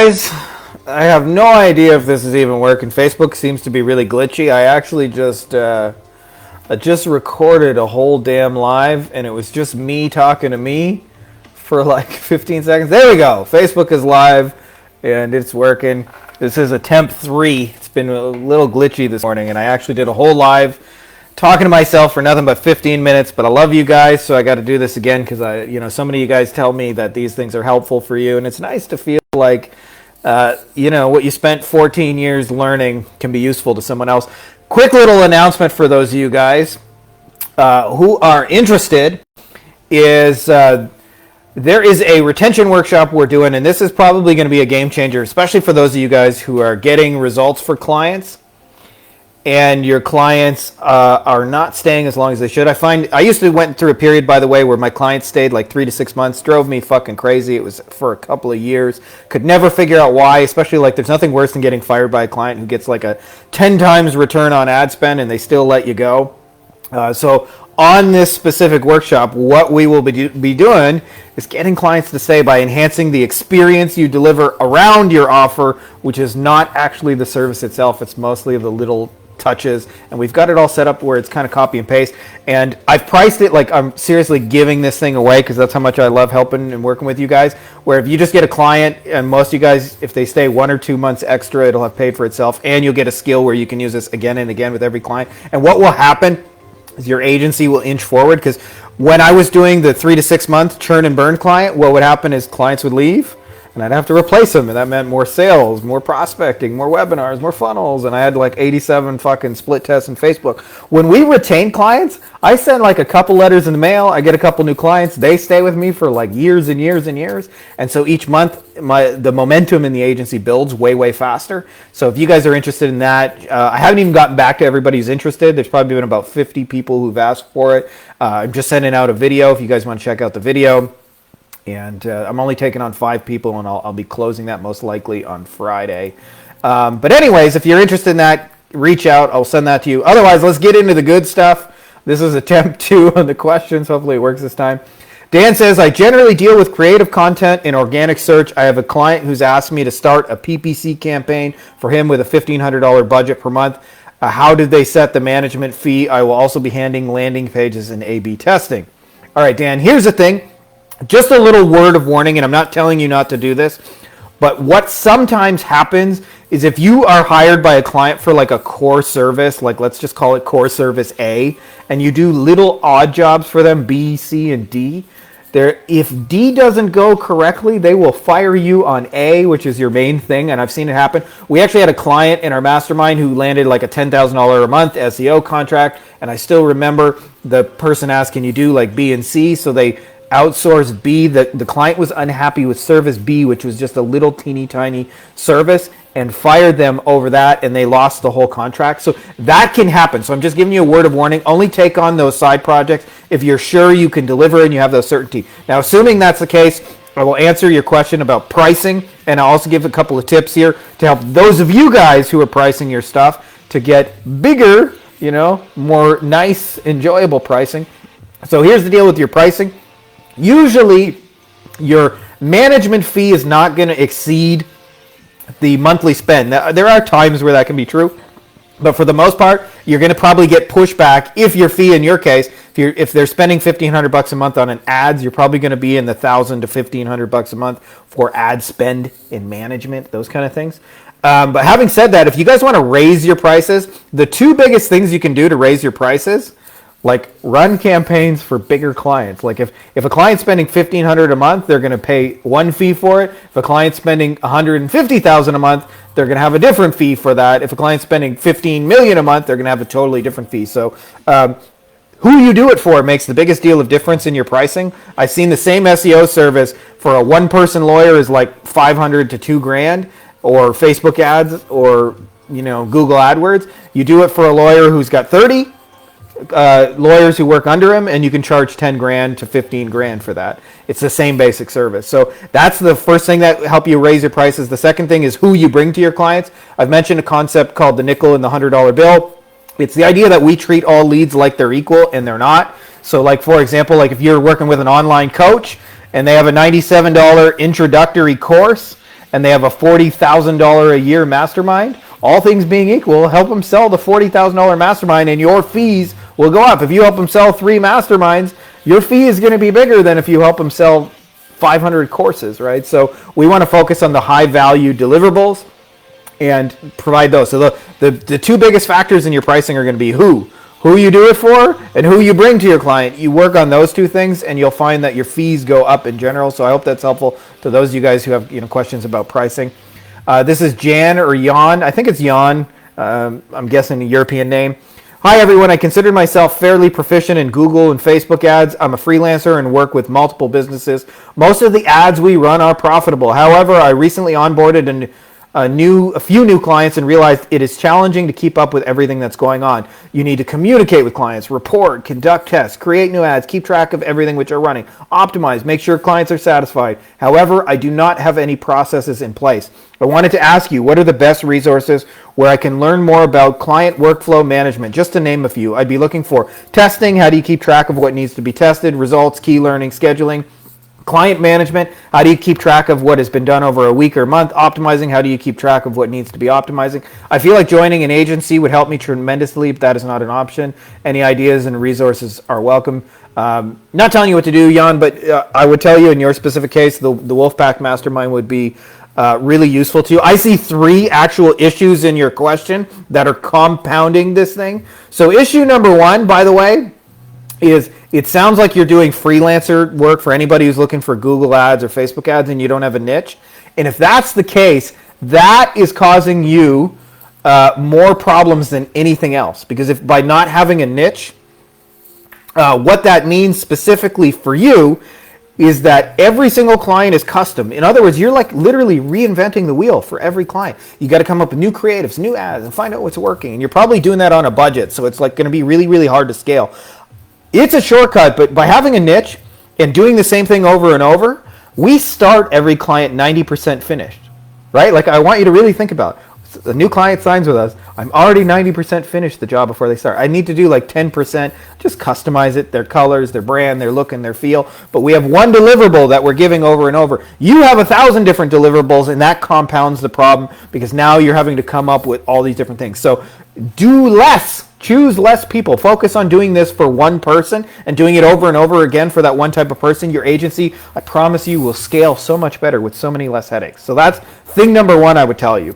guys, I have no idea if this is even working. Facebook seems to be really glitchy. I actually just recorded a whole damn live, and it was just me talking to me for like 15 seconds. There we go. Facebook is live, and it's working. This is attempt 3. It's been a little glitchy this morning, and I actually did a whole live talking to myself for nothing but 15 minutes, but I love you guys, so I got to do this again because so many of you guys tell me that these things are helpful for you, and it's nice to feel like, what you spent 14 years learning can be useful to someone else. Quick little announcement for those of you guys who are interested is there is a retention workshop we're doing, and this is probably going to be a game changer, especially for those of you guys who are getting results for clients and your clients are not staying as long as they should. I used to went through a period, by the way, where my clients stayed like 3 to 6 months, drove me fucking crazy. It was for a couple of years. Could never figure out why, especially like there's nothing worse than getting fired by a client who gets like a 10 times return on ad spend and they still let you go. So on this specific workshop, what we will be doing is getting clients to stay by enhancing the experience you deliver around your offer, which is not actually the service itself. It's mostly the little touches, and we've got it all set up where it's kind of copy and paste, and I've priced it like I'm seriously giving this thing away because that's how much I love helping and working with you guys, where if you just get a client, and most of you guys, if they stay 1 or 2 months extra, it'll have paid for itself, and you'll get a skill where you can use this again and again with every client. And what will happen is your agency will inch forward, because when I was doing the 3 to 6 month churn and burn client, what would happen is clients would leave and I'd have to replace them, and that meant more sales, more prospecting, more webinars, more funnels, and I had like 87 fucking split tests in Facebook. When we retain clients, I send like a couple letters in the mail, I get a couple new clients, they stay with me for like years and years and years, and so each month the momentum in the agency builds way faster. So if you guys are interested in that, I haven't even gotten back to everybody who's interested. There's probably been about 50 people who've asked for it. I'm just sending out a video if you guys want to check out the video. And I'm only taking on 5 people, and I'll be closing that most likely on Friday. But anyways, if you're interested in that, reach out. I'll send that to you. Otherwise, let's get into the good stuff. This is attempt 2 on the questions. Hopefully it works this time. Dan says, I generally deal with creative content in organic search. I have a client who's asked me to start a PPC campaign for him with a $1,500 budget per month. How did they set the management fee? I will also be handling landing pages and A/B testing. All right, Dan, here's the thing. Just a little word of warning, and I'm not telling you not to do this, but what sometimes happens is if you are hired by a client for like a core service, like let's just call it core service A, and you do little odd jobs for them, B, C, and D, if D doesn't go correctly, they will fire you on A, which is your main thing, and I've seen it happen. We actually had a client in our mastermind who landed like a $10,000 a month SEO contract, and I still remember the person asked, can you do like B and C? So they outsourced B. The client was unhappy with service B, which was just a little teeny tiny service, and fired them over that, and they lost the whole contract. So that can happen. So I'm just giving you a word of warning. Only take on those side projects if you're sure you can deliver and you have the certainty. Now, assuming that's the case, I will answer your question about pricing, and I'll also give a couple of tips here to help those of you guys who are pricing your stuff to get bigger, more nice, enjoyable pricing. So here's the deal with your pricing. Usually, your management fee is not going to exceed the monthly spend. Now, there are times where that can be true, but for the most part, you're going to probably get pushback if your fee, in your case, if they're spending $1,500 a month on an ads, you're probably going to be in the $1,000 to $1,500 a month for ad spend in management, those kind of things. But having said that, if you guys want to raise your prices, the 2 biggest things you can do to raise your prices, like run campaigns for bigger clients. Like if a client's spending $1,500 a month, they're going to pay one fee for it. If a client's spending $150,000 a month, they're going to have a different fee for that. If a client's spending $15 million a month, they're going to have a totally different fee. So who you do it for makes the biggest deal of difference in your pricing. I've seen the same SEO service for a one-person lawyer is like $500 to $2,000, or Facebook ads, or Google AdWords. You do it for a lawyer who's got 30 lawyers who work under him, and you can charge $10,000 to $15,000 for that. It's the same basic service. So that's the first thing that help you raise your prices. The second thing is who you bring to your clients. I've mentioned a concept called the nickel and the $100 bill. It's the idea that we treat all leads like they're equal, and they're not. So like, for example, like if you're working with an online coach and they have a $97 introductory course, and they have a $40,000 a year mastermind, all things being equal, help them sell the $40,000 mastermind and your fees will go up. If you help them sell 3 masterminds, your fee is going to be bigger than if you help them sell 500 courses, right? So we want to focus on the high value deliverables and provide those. So the 2 biggest factors in your pricing are going to be who you do it for and who you bring to your client. You work on those 2 things and you'll find that your fees go up in general. So I hope that's helpful to those of you guys who have questions about pricing. This is Jan or Jan. I think it's Jan. I'm guessing a European name. Hi everyone, I consider myself fairly proficient in Google and Facebook ads. I'm a freelancer and work with multiple businesses. Most of the ads we run are profitable. However, I recently onboarded a few new clients and realized it is challenging to keep up with everything that's going on. You need to communicate with clients, report, conduct tests, create new ads, keep track of everything which are running, optimize, make sure clients are satisfied. However, I do not have any processes in place. I wanted to ask you, what are the best resources where I can learn more about client workflow management? Just to name a few, I'd be looking for testing. How do you keep track of what needs to be tested? Results, key learning, scheduling. Client management, how do you keep track of what has been done over a week or month? Optimizing, how do you keep track of what needs to be optimizing? I feel like joining an agency would help me tremendously, but that is not an option. Any ideas and resources are welcome. Not telling you what to do, Jan, but I would tell you in your specific case, the Wolfpack Mastermind would be really useful to you. I see 3 actual issues in your question that are compounding this thing. So issue number 1, by the way, is it sounds like you're doing freelancer work for anybody who's looking for Google ads or Facebook ads and you don't have a niche. And if that's the case, that is causing you more problems than anything else. Because if by not having a niche, what that means specifically for you is that every single client is custom. In other words, you're like literally reinventing the wheel for every client. You got to come up with new creatives, new ads, and find out what's working. And you're probably doing that on a budget. So it's like going to be really, really hard to scale. It's a shortcut, but by having a niche and doing the same thing over and over, we start every client 90% finished, right? Like I want you to really think about it. A new client signs with us. I'm already 90% finished the job before they start. I need to do like 10%, just customize it, their colors, their brand, their look, and their feel. But we have one deliverable that we're giving over and over. You have 1,000 different deliverables, and that compounds the problem because now you're having to come up with all these different things. So do less. Choose less people. Focus on doing this for one person and doing it over and over again for that one type of person. Your agency, I promise you, will scale so much better with so many less headaches. So that's thing number 1 I would tell you.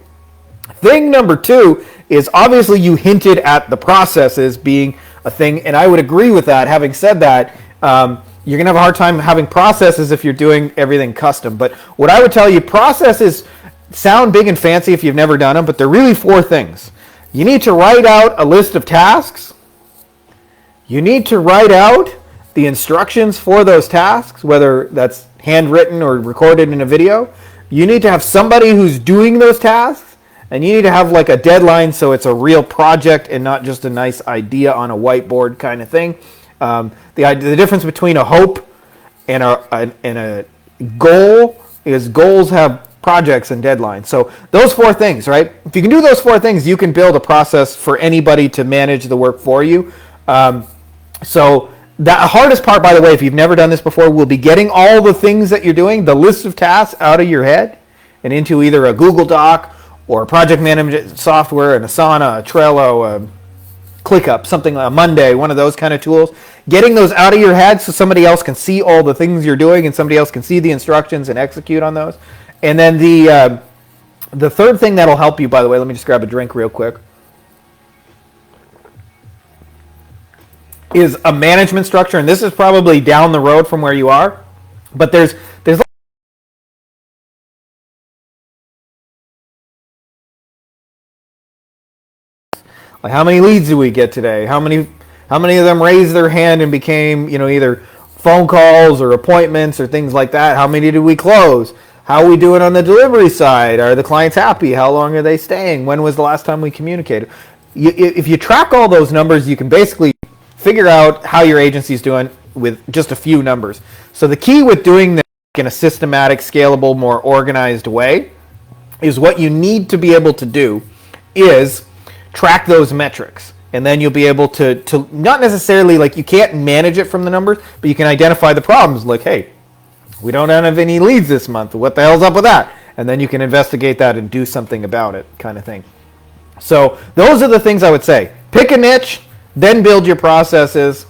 Thing number 2 is obviously you hinted at the processes being a thing, and I would agree with that. Having said that, you're going to have a hard time having processes if you're doing everything custom. But what I would tell you, processes sound big and fancy if you've never done them, but they're really 4 things. You need to write out a list of tasks. You need to write out the instructions for those tasks, whether that's handwritten or recorded in a video. You need to have somebody who's doing those tasks, and you need to have like a deadline so it's a real project and not just a nice idea on a whiteboard kind of thing. The difference between a hope and a goal is goals have projects and deadlines. So those 4 things, right? If you can do those 4 things, you can build a process for anybody to manage the work for you. So the hardest part, by the way, if you've never done this before, will be getting all the things that you're doing, the list of tasks out of your head and into either a Google Doc or a project management software, an Asana, a Trello, a ClickUp, something like a Monday, one of those kind of tools. Getting those out of your head so somebody else can see all the things you're doing and somebody else can see the instructions and execute on those. And then the third thing that'll help you, by the way, let me just grab a drink real quick, is a management structure. And this is probably down the road from where you are, but there's like how many leads do we get today? How many of them raised their hand and became, either phone calls or appointments or things like that? How many did we close? How are we doing on the delivery side? Are the clients happy? How long are they staying? When was the last time we communicated? If you track all those numbers, you can basically figure out how your agency is doing with just a few numbers. So the key with doing this in a systematic, scalable, more organized way is what you need to be able to do is track those metrics. And then you'll be able to not necessarily, like you can't manage it from the numbers, but you can identify the problems like, hey, we don't have any leads this month. What the hell's up with that? and then you can investigate that and do something about it, kind of thing. So those are the things I would say. Pick a niche, then build your processes,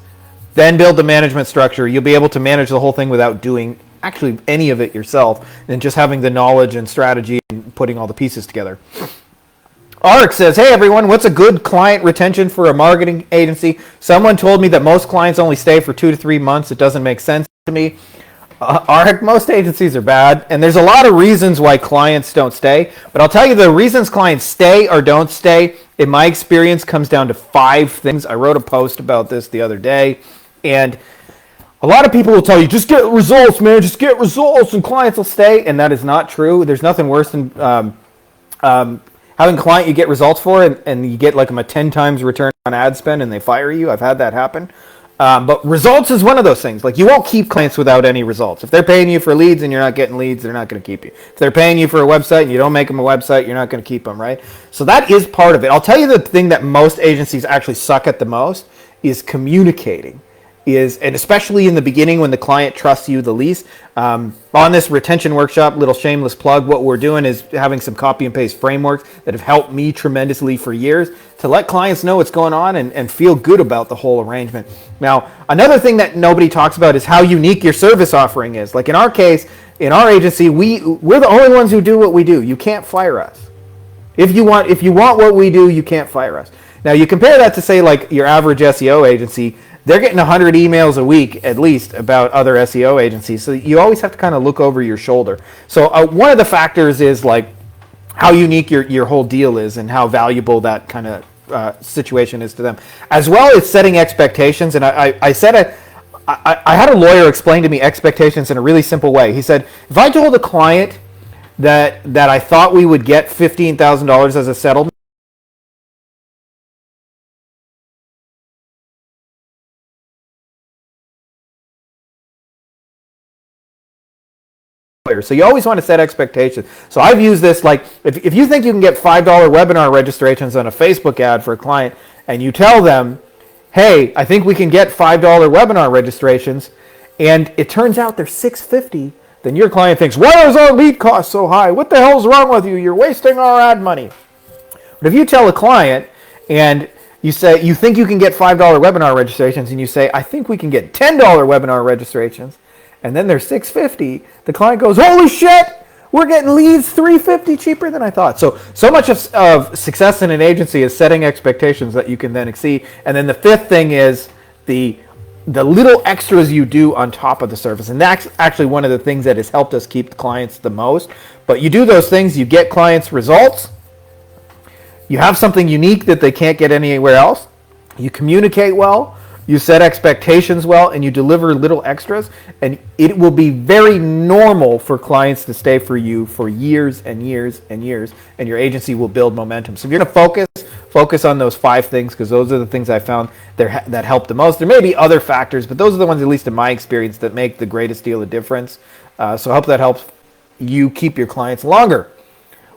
then build the management structure. You'll be able to manage the whole thing without doing actually any of it yourself, and just having the knowledge and strategy and putting all the pieces together. Arik says, hey everyone, what's a good client retention for a marketing agency? Someone told me that most clients only stay for 2 to 3 months. It doesn't make sense to me. Arik, most agencies are bad, and there's a lot of reasons why clients don't stay, but I'll tell you the reasons clients stay or don't stay, in my experience, comes down to 5 things. I wrote a post about this the other day, and a lot of people will tell you, just get results, man, just get results, and clients will stay, and that is not true. There's nothing worse than having a client you get results for, and you get like a 10 times return on ad spend, and they fire you. I've had that happen. But results is one of those things. Like, you won't keep clients without any results. If they're paying you for leads and you're not getting leads, they're not going to keep you. If they're paying you for a website and you don't make them a website, you're not going to keep them, right? So that is part of it. I'll tell you the thing that most agencies actually suck at the most is communicating. And especially in the beginning when the client trusts you the least. On this retention workshop, little shameless plug, what we're doing is having some copy and paste frameworks that have helped me tremendously for years to let clients know what's going on and feel good about the whole arrangement. Now, another thing that nobody talks about is how unique your service offering is. Like in our case, in our agency, we're the only ones who do what we do. You can't fire us. If you want what we do, you can't fire us. Now, you compare that to, say, like your average SEO agency. They're getting 100 emails a week at least about other SEO agencies. So you always have to kind of look over your shoulder. So one of the factors is like how unique your whole deal is and how valuable that kind of situation is to them. As well as setting expectations. And I had a lawyer explain to me expectations in a really simple way. He said, if I told a client that I thought we would get $15,000 as a settlement, so you always want to set expectations. So I've used this, like, if you think you can get $5 webinar registrations on a Facebook ad for a client, and you tell them, hey, I think we can get $5 webinar registrations, and it turns out they're $6.50, then your client thinks, why is our lead cost so high? What the hell's wrong with you? You're wasting our ad money. But if you tell a client and you say you think you can get $5 webinar registrations, and you say, I think we can get $10 webinar registrations, and then they're $6.50, the client goes, holy shit, we're getting leads $3.50 cheaper than I thought. So much of success in an agency is setting expectations that you can then exceed. And then the 5th thing is the little extras you do on top of the service. And that's actually one of the things that has helped us keep clients the most. But you do those things, you get clients results, you have something unique that they can't get anywhere else, you communicate well, you set expectations well, and you deliver little extras, and it will be very normal for clients to stay for you for years and years and years, and your agency will build momentum. So if you're going to focus on those 5 things, because those are the things I found that help the most. There may be other factors, but those are the ones, at least in my experience, that make the greatest deal of difference. So I hope that helps you keep your clients longer.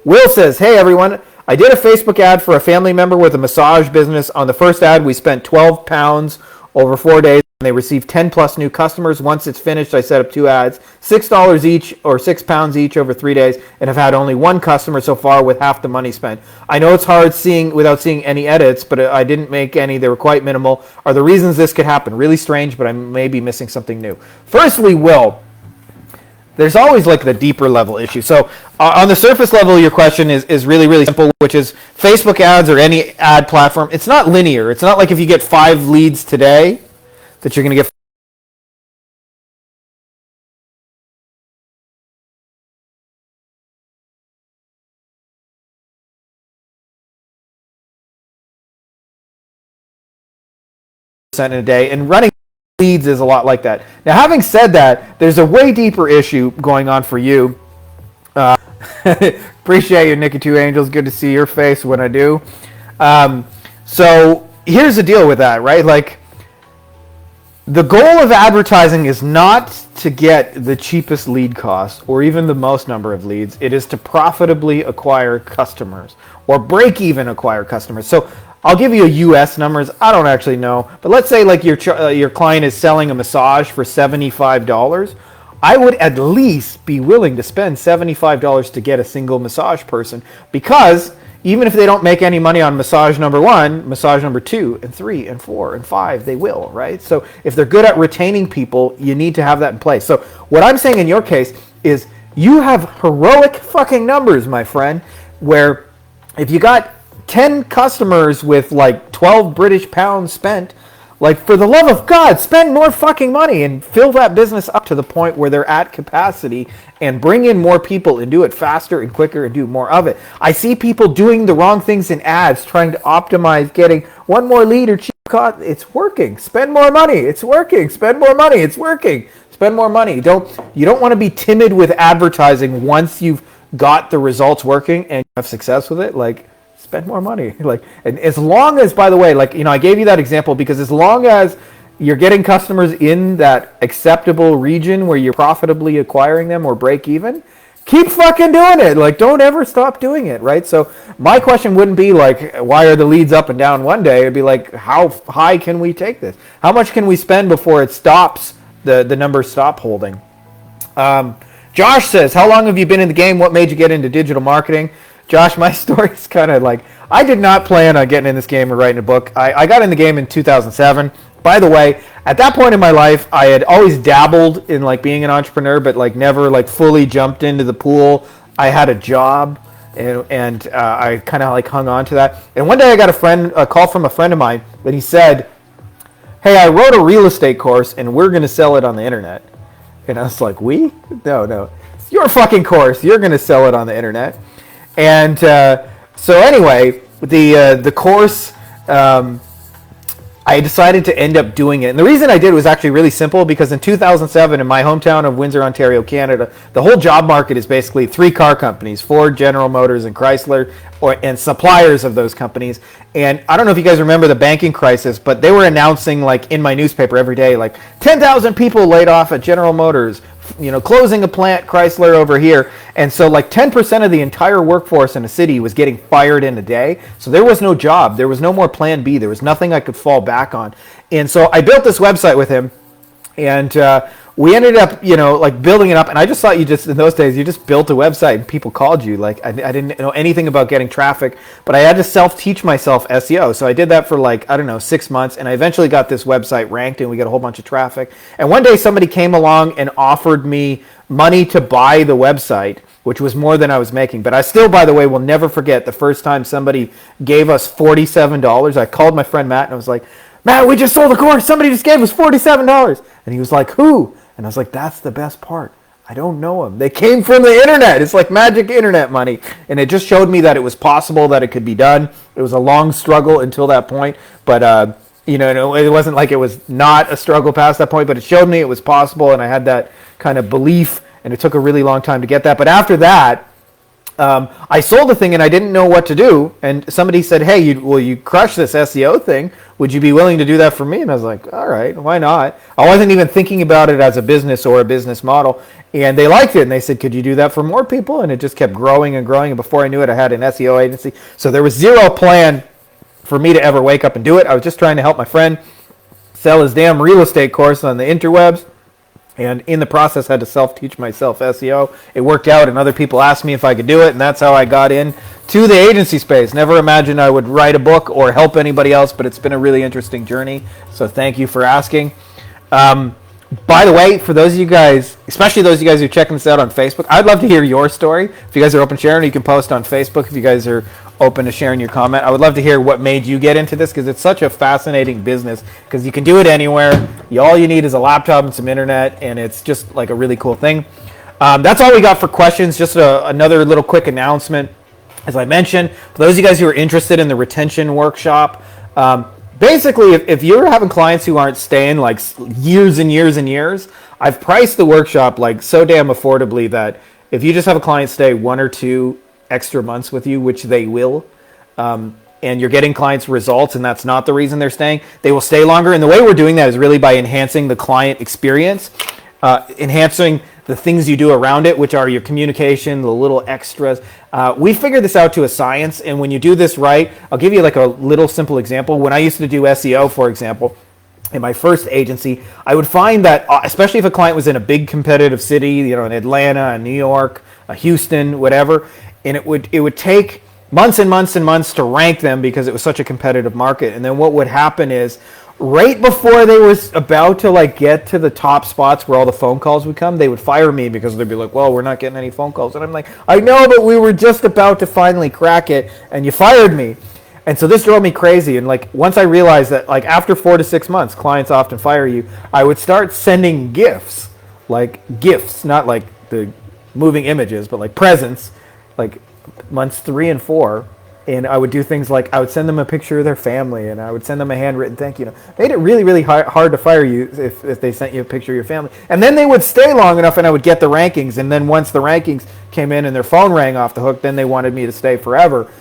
Will says, hey everyone, I did a Facebook ad for a family member with a massage business. On the first ad, we spent £12 over 4 days, and they received 10 plus new customers. Once it's finished, I set up 2 ads, $6 each or £6 each over 3 days, and have had only 1 customer so far with half the money spent. I know it's hard without seeing any edits, but I didn't make any. They were quite minimal. Are the reasons this could happen really strange, but I may be missing something new? Firstly, Will, there's always like the deeper level issue. So on the surface level, your question is really, really simple, which is Facebook ads or any ad platform. It's not linear. It's not like if you get 5 leads today that you're going to get in a day, and running leads is a lot like that. Now, having said that, there's a way deeper issue going on for you. Appreciate you, Nikki Two Angels. Good to see your face when I do. So here's the deal with that, right? Like, the goal of advertising is not to get the cheapest lead cost or even the most number of leads. It is to profitably acquire customers or break even acquire customers. So I'll give you a US numbers. I don't actually know, but let's say like your client is selling a massage for $75. I would at least be willing to spend $75 to get a single massage person, because even if they don't make any money on massage number 1, massage number 2 and 3 and 4 and 5, they will, right? So if they're good at retaining people, you need to have that in place. So what I'm saying in your case is you have heroic fucking numbers, my friend, where if you got 10 customers with like 12 British pounds spent, like, for the love of God, spend more fucking money and fill that business up to the point where they're at capacity, and bring in more people and do it faster and quicker and do more of it. I see people doing the wrong things in ads, trying to optimize getting one more lead or cheap cost. It's working. Spend more money. It's working. Spend more money. It's working. Spend more money. You don't want to be timid with advertising once you've got the results working and you have success with it. Like, spend more money. Like, and as long as, by the way, like, I gave you that example because as long as you're getting customers in that acceptable region where you're profitably acquiring them or break even, keep fucking doing it. Like, don't ever stop doing it, right? So my question wouldn't be like, why are the leads up and down one day? It'd be like, how high can we take this? How much can we spend before it stops, the numbers stop holding? Josh says, how long have you been in the game? What made you get into digital marketing? Josh, my story is kind of like, I did not plan on getting in this game or writing a book. I got in the game in 2007. By the way, at that point in my life, I had always dabbled in like being an entrepreneur, but like never like fully jumped into the pool. I had a job, and I kind of like hung on to that. And one day I got a call from a friend of mine, and he said, hey, I wrote a real estate course and we're going to sell it on the internet. And I was like, we? No. It's your fucking course. You're going to sell it on the internet. And so anyway, the course, I decided to end up doing it. And the reason I did was actually really simple, because in 2007, in my hometown of Windsor, Ontario, Canada, the whole job market is basically 3 car companies, Ford, General Motors, and Chrysler, and suppliers of those companies. And I don't know if you guys remember the banking crisis, but they were announcing, like, in my newspaper every day, like 10,000 people laid off at General Motors, closing a plant, Chrysler over here. And so like 10% of the entire workforce in a city was getting fired in a day. So there was no job. There was no more plan B. There was nothing I could fall back on. And so I built this website with him, and we ended up, like building it up. And I just thought in those days, you just built a website and people called you. Like I didn't know anything about getting traffic, but I had to self-teach myself SEO. So I did that for 6 months. And I eventually got this website ranked and we got a whole bunch of traffic. And one day somebody came along and offered me money to buy the website, which was more than I was making. But I still, by the way, will never forget the first time somebody gave us $47. I called my friend Matt and I was like, Matt, we just sold a course. Somebody just gave us $47. And he was like, who? And I was like, that's the best part. I don't know them. They came from the internet. It's like magic internet money. And it just showed me that it was possible, that it could be done. It was a long struggle until that point. But, it wasn't like it was not a struggle past that point, but it showed me it was possible. And I had that kind of belief, and it took a really long time to get that. But after that, I sold the thing and I didn't know what to do. And somebody said, hey, you crush this SEO thing. Would you be willing to do that for me? And I was like, all right, why not? I wasn't even thinking about it as a business or a business model. And they liked it. And they said, could you do that for more people? And it just kept growing and growing. And before I knew it, I had an SEO agency. So there was zero plan for me to ever wake up and do it. I was just trying to help my friend sell his damn real estate course on the interwebs. And in the process, I had to self-teach myself SEO. It worked out, and other people asked me if I could do it, and that's how I got in to the agency space. Never imagined I would write a book or help anybody else, but it's been a really interesting journey. So thank you for asking. By the way, for those of you guys, especially those of you guys who are checking this out on Facebook, I'd love to hear your story. If you guys are open to sharing, you can post on Facebook. If you guys are open to sharing your comment, I would love to hear what made you get into this, because it's such a fascinating business, because you can do it anywhere. All you need is a laptop and some internet, and it's just like a really cool thing. That's all we got for questions. Just another little quick announcement. As I mentioned, for those of you guys who are interested in the retention workshop, basically, if you're having clients who aren't staying like years and years and years, I've priced the workshop like so damn affordably that if you just have a client stay 1 or 2 extra months with you, which they will, and you're getting clients results, and that's not the reason they're staying, they will stay longer. And the way we're doing that is really by enhancing the client experience, enhancing the things you do around it, which are your communication, the little extras. We figured this out to a science, and when you do this right, I'll give you like a little simple example. When I used to do SEO, for example, in my first agency, I would find that, especially if a client was in a big competitive city, you know, in Atlanta, New York, Houston, whatever, and it would take months and months and months to rank them because it was such a competitive market. And then what would happen is, right before they was about to like get to the top spots where all the phone calls would come, they would fire me because they'd be like, well, we're not getting any phone calls. And I'm like, I know, but we were just about to finally crack it and you fired me. And so this drove me crazy. And like once I realized that like after 4 to 6 months, clients often fire you, I would start sending gifts, not like the moving images, but like presents, like months 3 and 4. And I would do things like I would send them a picture of their family, and I would send them a handwritten thank you. Made it really, really hard to fire you if they sent you a picture of your family. And then they would stay long enough, and I would get the rankings. And then once the rankings came in and their phone rang off the hook, then they wanted me to stay forever.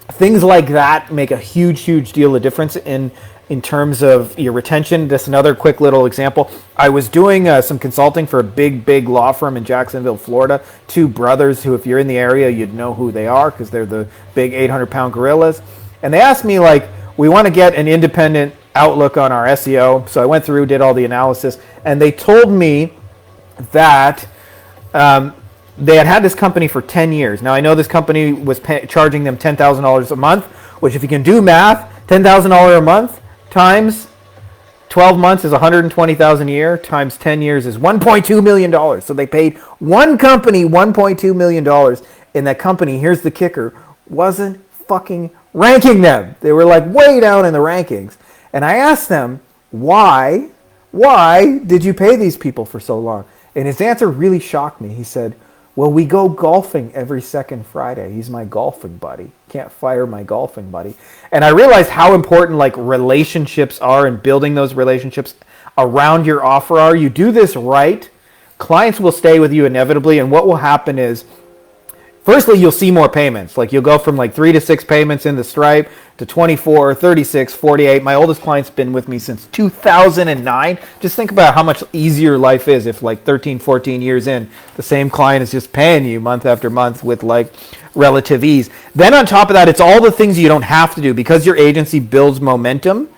Things like that make a huge, huge deal of difference in terms of your retention. Just another quick little example. I was doing some consulting for a big law firm in Jacksonville, Florida. 2 brothers who, if you're in the area, you'd know who they are because they're the big 800-pound gorillas. And they asked me, like, we want to get an independent outlook on our SEO. So I went through, did all the analysis, and they told me that they had this company for 10 years. Now, I know this company was charging them $10,000 a month, which if you can do math, $10,000 a month times 12 months is $120,000 a year, times 10 years is $1.2 million. So they paid one company $1.2 million, and that company, here's the kicker, wasn't fucking ranking them. They were like way down in the rankings. And I asked them, why did you pay these people for so long? And his answer really shocked me. He said, well, we go golfing every second Friday. He's my golfing buddy. Can't fire my golfing buddy. And I realized how important like relationships are and building those relationships around your offer are. You do this right, clients will stay with you inevitably. And what will happen is, firstly, you'll see more payments. Like you'll go from like 3 to 6 payments in the Stripe to 24, 36, 48. My oldest client's been with me since 2009. Just think about how much easier life is if like 13, 14 years in, the same client is just paying you month after month with like relative ease. Then on top of that, it's all the things you don't have to do because your agency builds momentum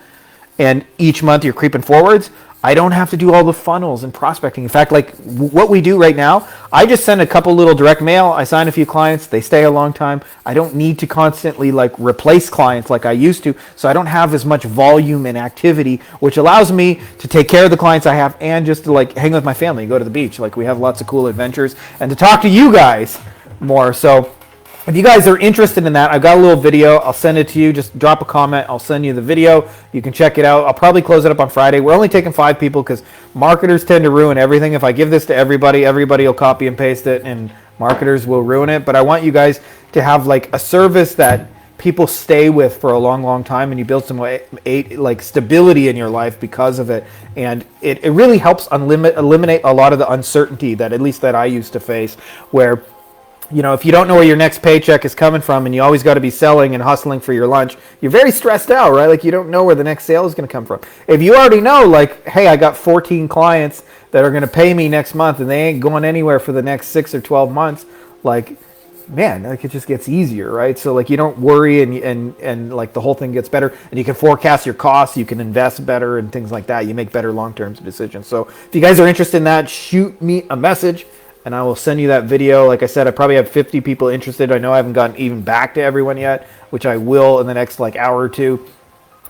and each month you're creeping forwards. I don't have to do all the funnels and prospecting. In fact, like what we do right now, I just send a couple little direct mail. I sign a few clients. They stay a long time. I don't need to constantly like replace clients like I used to. So I don't have as much volume and activity, which allows me to take care of the clients I have and just to like hang with my family, go to the beach. Like we have lots of cool adventures and to talk to you guys more. So if you guys are interested in that, I've got a little video. I'll send it to you. Just drop a comment. I'll send you the video. You can check it out. I'll probably close it up on Friday. We're only taking 5 people because marketers tend to ruin everything. If I give this to everybody will copy and paste it, and marketers will ruin it. But I want you guys to have like a service that people stay with for a long, long time, and you build some like stability in your life because of it. And it really helps eliminate a lot of the uncertainty that at least that I used to face, where you know, if you don't know where your next paycheck is coming from and you always got to be selling and hustling for your lunch, you're very stressed out, right? Like you don't know where the next sale is going to come from. If you already know, like, hey, I got 14 clients that are going to pay me next month and they ain't going anywhere for the next 6 or 12 months, like, man, like it just gets easier, right? So like you don't worry and like the whole thing gets better, and you can forecast your costs, you can invest better and things like that. You make better long-term decisions. So if you guys are interested in that, shoot me a message and I will send you that video. Like I said, I probably have 50 people interested. I know I haven't gotten even back to everyone yet, which I will in the next like hour or two.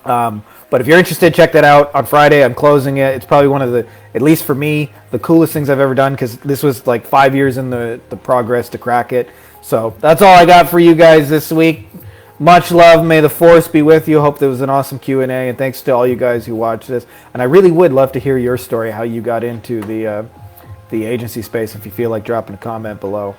But if you're interested, check that out on Friday. I'm closing it. It's probably one of the, at least for me, the coolest things I've ever done, because this was like 5 years in the progress to crack it. So that's all I got for you guys this week. Much love. May the force be with you. Hope there was an awesome Q&A, and thanks to all you guys who watched this. And I really would love to hear your story, how you got into the agency space, if you feel like dropping a comment below.